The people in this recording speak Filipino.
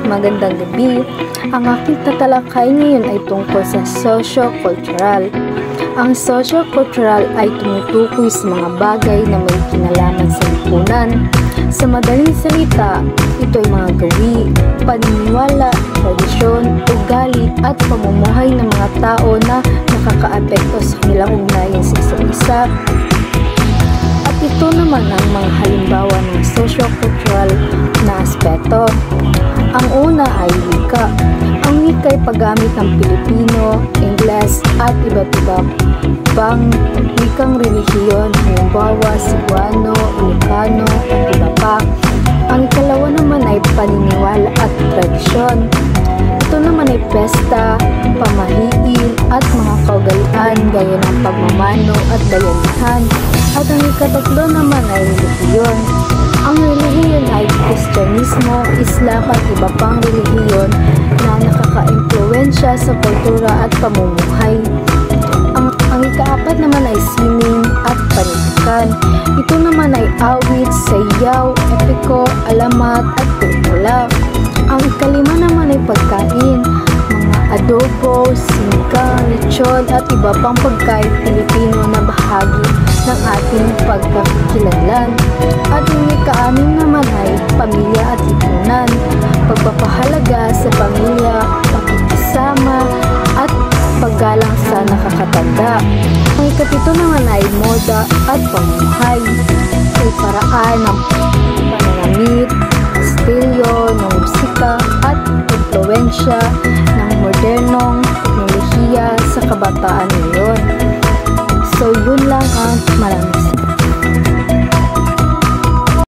magandang gabi. Ang aking tatalakay ngayon ay tungkol sa socio-cultural. Ang socio-cultural ay tumutukoy sa mga bagay na may kinalaman sa lipunan. Sa madaling salita, ito ay mga gawi, paniniwala, tradisyon, ugali at pamumuhay ng mga tao na nakakaapekto sa kanilang ugnayan sa isa't isa. At ito naman ang mga halimbawa ng socio-cultural na aspeto. Ang una ay wika. Ang wika ay paggamit ng Pilipino, Ingles at iba't iba pang wikang relihiyon, halimbawa Cebuano, Ilocano at iba pa. Ang ikalawa naman ay paniniwala at tradisyon. Ito naman ay pesta, pamahiin at mga kaugalian gaya ng pagmamano at bayanihan. At ang ikatatlo naman ay relihiyon. Ang relihiyon ay Kristyanismo, Islam at iba pang relihiyon na nakaka-impluwensya sa kultura at pamumuhay. Ang ikaapat naman ay sining at panitikan. Ito naman ay awit, sayaw, epiko, alamat at pelikula. Ang ikalima naman ay pagkain, mga adobo, sinigang, lechon at iba pang pagkain Pilipino na bahagi ng ating pagkakakilanlan. At yung ika-anim naman ay pamilya at lipunan, pagpapahalaga sa pamilya, pakikisama at paggalang sa nakakatanda. Ang ikapito naman ay moda at pamumuhay, ay paraan ng pananamit, estilyo ng musika at impluwensya ng modernong teknolohiya sa kabataan ngayon. So yun lang ang maraming